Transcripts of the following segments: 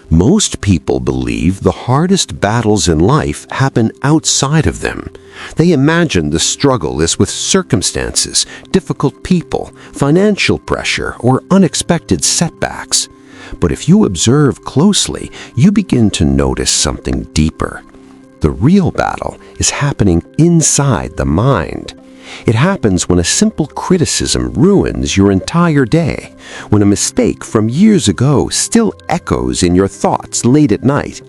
Most people believe the hardest battles in life happen outside of them. They imagine the struggle is with circumstances, difficult people, financial pressure, or unexpected setbacks. But if you observe closely, you begin to notice something deeper. The real battle is happening inside the mind. It happens when a simple criticism ruins your entire day, when a mistake from years ago still echoes in your thoughts late at night,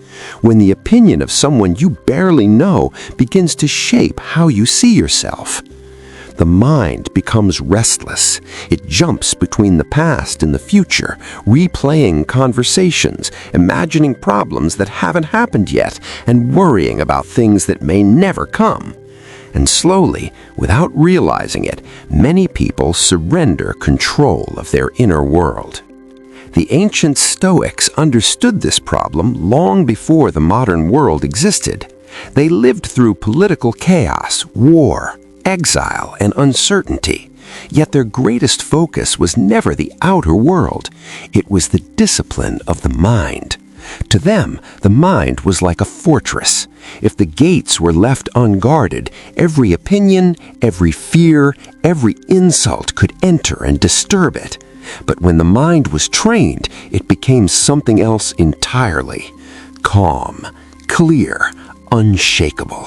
when the opinion of someone you barely know begins to shape how you see yourself. The mind becomes restless. It jumps between the past and the future, replaying conversations, imagining problems that haven't happened yet, and worrying about things that may never come. And slowly, without realizing it, many people surrender control of their inner world. The ancient Stoics understood this problem long before the modern world existed. They lived through political chaos, war, exile, and uncertainty. Yet their greatest focus was never the outer world. It was the discipline of the mind. To them, the mind was like a fortress. If the gates were left unguarded, every opinion, every fear, every insult could enter and disturb it. But when the mind was trained, it became something else entirely. Calm, clear, unshakable.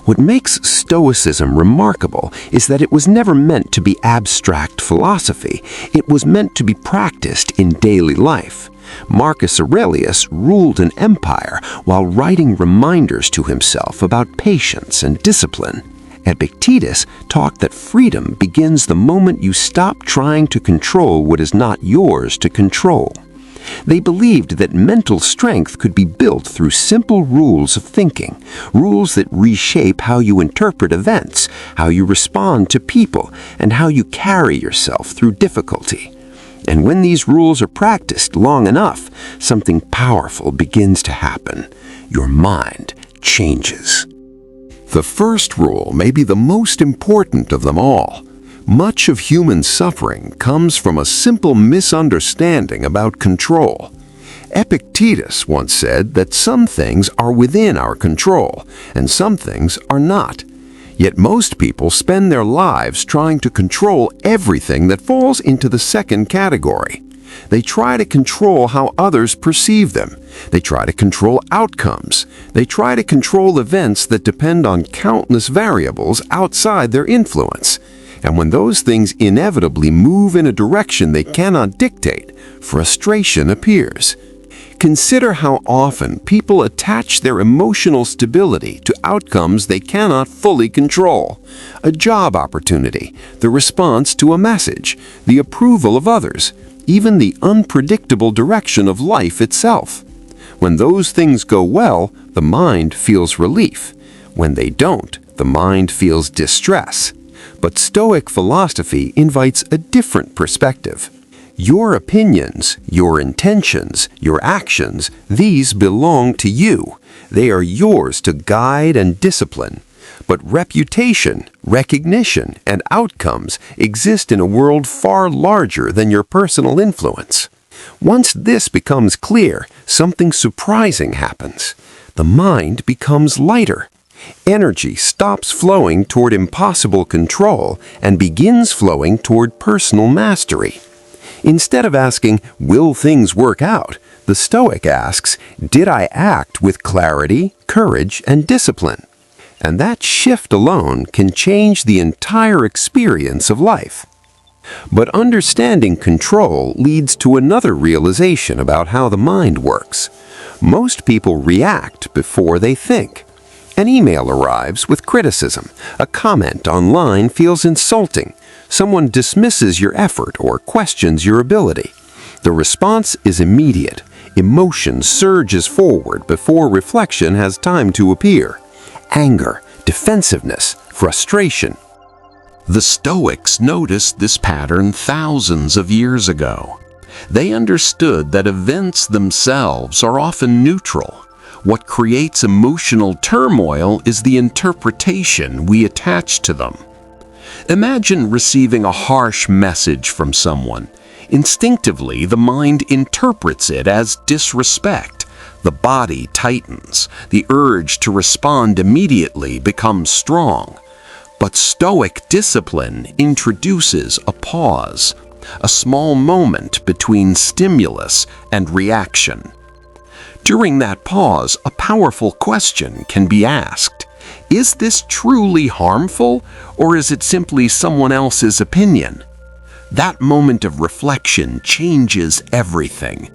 What makes Stoicism remarkable is that it was never meant to be abstract philosophy. It was meant to be practiced in daily life. Marcus Aurelius ruled an empire while writing reminders to himself about patience and discipline. Epictetus taught that freedom begins the moment you stop trying to control what is not yours to control. They believed that mental strength could be built through simple rules of thinking, rules that reshape how you interpret events, how you respond to people, and how you carry yourself through difficulty. And when these rules are practiced long enough, something powerful begins to happen. Your mind changes. The first rule may be the most important of them all. Much of human suffering comes from a simple misunderstanding about control. Epictetus once said that some things are within our control, and some things are not. Yet most people spend their lives trying to control everything that falls into the second category. They try to control how others perceive them. They try to control outcomes. They try to control events that depend on countless variables outside their influence. And when those things inevitably move in a direction they cannot dictate, frustration appears. Consider how often people attach their emotional stability to outcomes they cannot fully control. A job opportunity, the response to a message, the approval of others, even the unpredictable direction of life itself. When those things go well, the mind feels relief. When they don't, the mind feels distress. But Stoic philosophy invites a different perspective. Your opinions, your intentions, your actions, these belong to you. They are yours to guide and discipline. But reputation, recognition, and outcomes exist in a world far larger than your personal influence. Once this becomes clear, something surprising happens. The mind becomes lighter. Energy stops flowing toward impossible control and begins flowing toward personal mastery. Instead of asking, will things work out, the Stoic asks, did I act with clarity, courage, and discipline? And that shift alone can change the entire experience of life. But understanding control leads to another realization about how the mind works. Most people react before they think. An email arrives with criticism. A comment online feels insulting. Someone dismisses your effort or questions your ability. The response is immediate. Emotion surges forward before reflection has time to appear. Anger, defensiveness, frustration. The Stoics noticed this pattern thousands of years ago. They understood that events themselves are often neutral. What creates emotional turmoil is the interpretation we attach to them. Imagine receiving a harsh message from someone. Instinctively, the mind interprets it as disrespect. The body tightens. The urge to respond immediately becomes strong. But Stoic discipline introduces a pause, a small moment between stimulus and reaction. During that pause, a powerful question can be asked. Is this truly harmful, or is it simply someone else's opinion? That moment of reflection changes everything.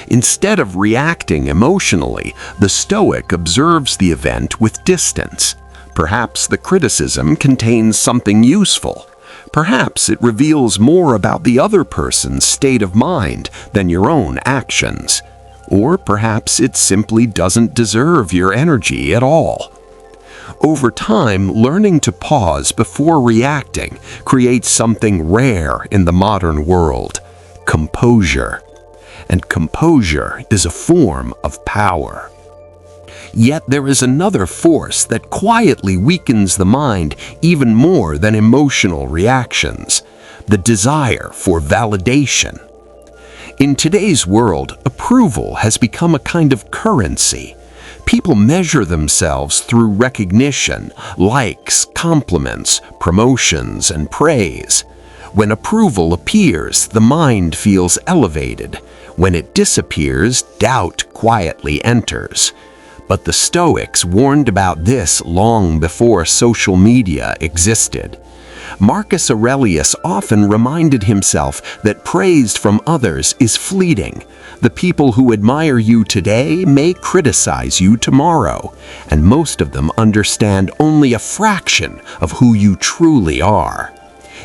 Instead of reacting emotionally, the Stoic observes the event with distance. Perhaps the criticism contains something useful. Perhaps it reveals more about the other person's state of mind than your own actions. Or perhaps it simply doesn't deserve your energy at all. Over time, learning to pause before reacting creates something rare in the modern world: composure. And composure is a form of power. Yet there is another force that quietly weakens the mind even more than emotional reactions: the desire for validation. In today's world, approval has become a kind of currency. People measure themselves through recognition, likes, compliments, promotions, and praise. When approval appears, the mind feels elevated. When it disappears, doubt quietly enters. But the Stoics warned about this long before social media existed. Marcus Aurelius often reminded himself that praise from others is fleeting. The people who admire you today may criticize you tomorrow, and most of them understand only a fraction of who you truly are.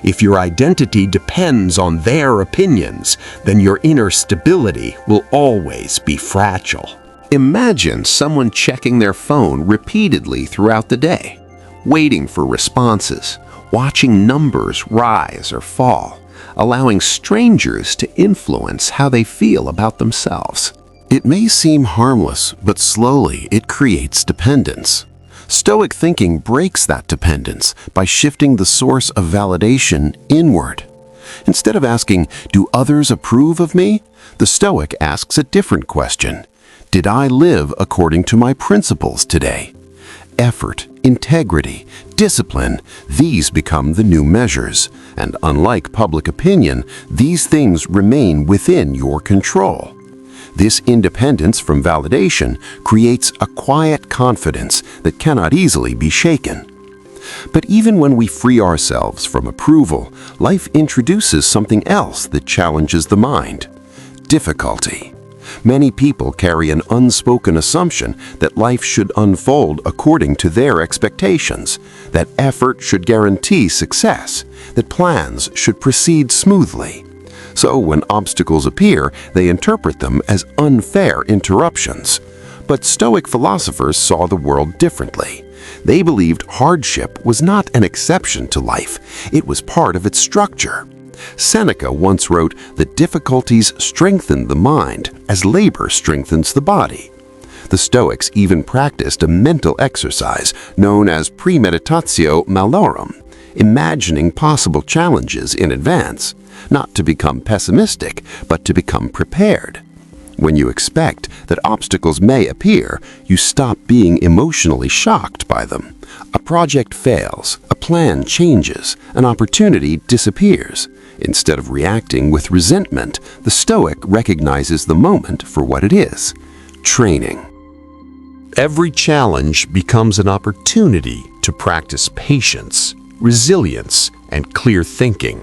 If your identity depends on their opinions, then your inner stability will always be fragile. Imagine someone checking their phone repeatedly throughout the day, waiting for responses, watching numbers rise or fall, allowing strangers to influence how they feel about themselves. It may seem harmless, but slowly it creates dependence. Stoic thinking breaks that dependence by shifting the source of validation inward. Instead of asking, "Do others approve of me?" the Stoic asks a different question. Did I live according to my principles today? Effort, integrity, discipline, these become the new measures. And unlike public opinion, these things remain within your control. This independence from validation creates a quiet confidence that cannot easily be shaken. But even when we free ourselves from approval, life introduces something else that challenges the mind: difficulty. Many people carry an unspoken assumption that life should unfold according to their expectations, that effort should guarantee success, that plans should proceed smoothly. So when obstacles appear, they interpret them as unfair interruptions. But Stoic philosophers saw the world differently. They believed hardship was not an exception to life, it was part of its structure. Seneca once wrote that difficulties strengthen the mind as labor strengthens the body. The Stoics even practiced a mental exercise known as premeditatio malorum, imagining possible challenges in advance, not to become pessimistic, but to become prepared. When you expect that obstacles may appear, you stop being emotionally shocked by them. A project fails, a plan changes, an opportunity disappears. Instead of reacting with resentment, the Stoic recognizes the moment for what it is: training. Every challenge becomes an opportunity to practice patience, resilience, and clear thinking.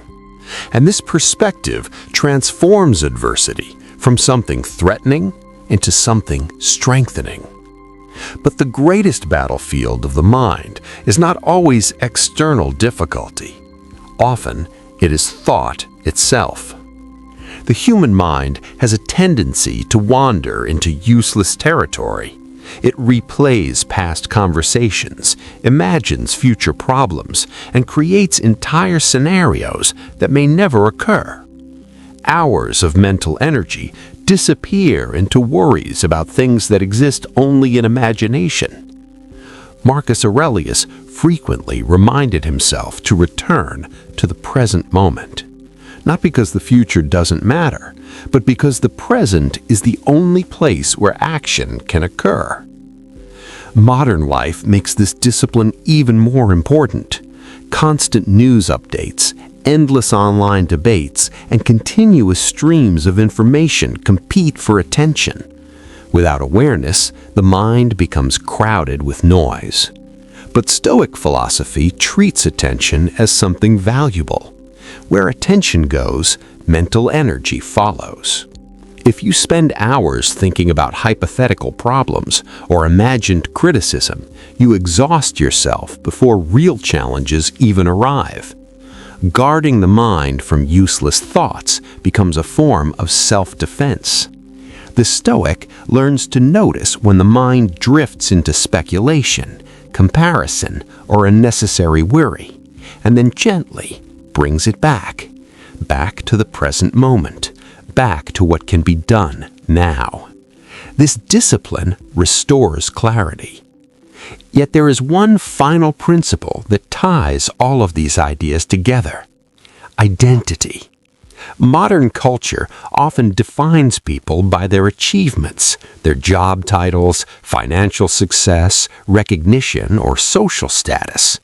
And this perspective transforms adversity from something threatening into something strengthening. But the greatest battlefield of the mind is not always external difficulty. Often, it is thought itself. The human mind has a tendency to wander into useless territory. It replays past conversations, imagines future problems, and creates entire scenarios that may never occur. Hours of mental energy disappear into worries about things that exist only in imagination. Marcus Aurelius frequently reminded himself to return to the present moment, not because the future doesn't matter, but because the present is the only place where action can occur. Modern life makes this discipline even more important. Constant news updates, endless online debates, and continuous streams of information compete for attention. Without awareness, the mind becomes crowded with noise. But Stoic philosophy treats attention as something valuable. Where attention goes, mental energy follows. If you spend hours thinking about hypothetical problems or imagined criticism, you exhaust yourself before real challenges even arrive. Guarding the mind from useless thoughts becomes a form of self-defense. The Stoic learns to notice when the mind drifts into speculation, comparison, or unnecessary worry, and then gently brings it back to the present moment, back to what can be done now. This discipline restores clarity. Yet there is one final principle that ties all of these ideas together: identity. Modern culture often defines people by their achievements, their job titles, financial success, recognition, or social status.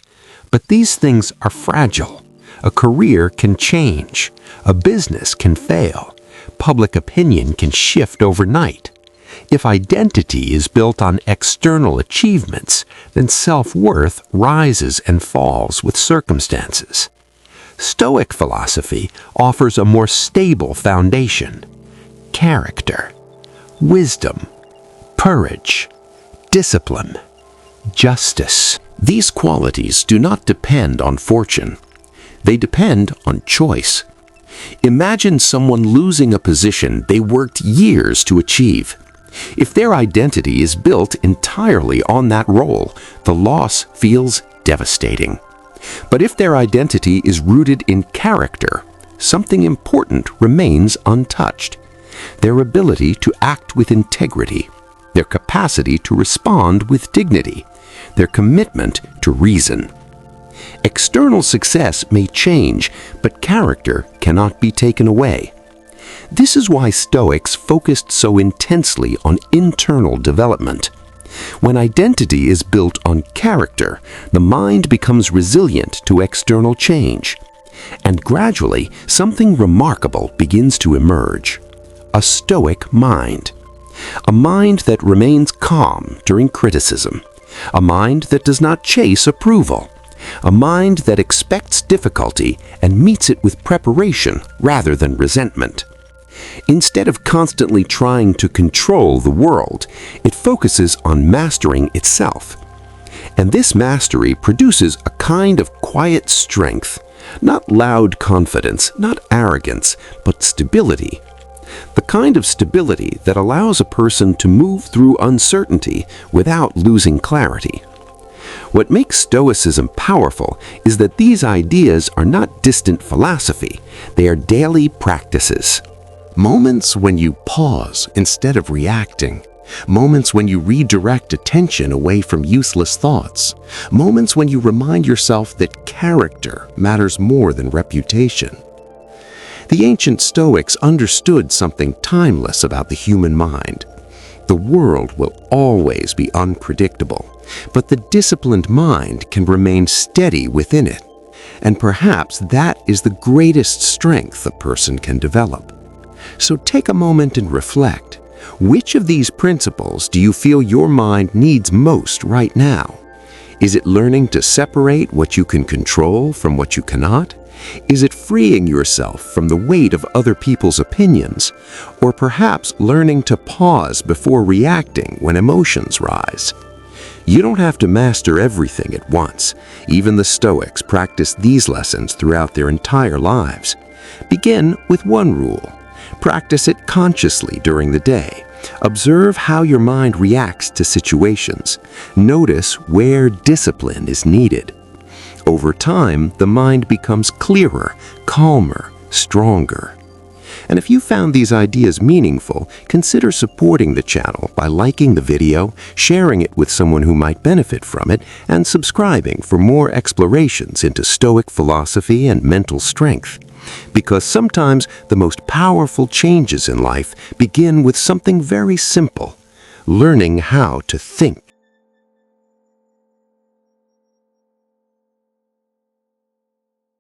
But these things are fragile. A career can change. A business can fail. Public opinion can shift overnight. If identity is built on external achievements, then self-worth rises and falls with circumstances. Stoic philosophy offers a more stable foundation: character, wisdom, courage, discipline, justice. These qualities do not depend on fortune. They depend on choice. Imagine someone losing a position they worked years to achieve. If their identity is built entirely on that role, the loss feels devastating. But if their identity is rooted in character, something important remains untouched: their ability to act with integrity, their capacity to respond with dignity, their commitment to reason. External success may change, but character cannot be taken away. This is why Stoics focused so intensely on internal development. When identity is built on character, the mind becomes resilient to external change. And gradually, something remarkable begins to emerge: a Stoic mind. A mind that remains calm during criticism. A mind that does not chase approval. A mind that expects difficulty and meets it with preparation rather than resentment. Instead of constantly trying to control the world, it focuses on mastering itself. And this mastery produces a kind of quiet strength, not loud confidence, not arrogance, but stability. The kind of stability that allows a person to move through uncertainty without losing clarity. What makes Stoicism powerful is that these ideas are not distant philosophy, they are daily practices. Moments when you pause instead of reacting. Moments when you redirect attention away from useless thoughts. Moments when you remind yourself that character matters more than reputation. The ancient Stoics understood something timeless about the human mind. The world will always be unpredictable, but the disciplined mind can remain steady within it. And perhaps that is the greatest strength a person can develop. So take a moment and reflect. Which of these principles do you feel your mind needs most right now? Is it learning to separate what you can control from what you cannot? Is it freeing yourself from the weight of other people's opinions? Or perhaps learning to pause before reacting when emotions rise? You don't have to master everything at once. Even the Stoics practiced these lessons throughout their entire lives. Begin with one rule. Practice it consciously during the day. Observe how your mind reacts to situations. Notice where discipline is needed. Over time, the mind becomes clearer, calmer, stronger. And if you found these ideas meaningful, consider supporting the channel by liking the video, sharing it with someone who might benefit from it, and subscribing for more explorations into Stoic philosophy and mental strength. Because sometimes the most powerful changes in life begin with something very simple: learning how to think.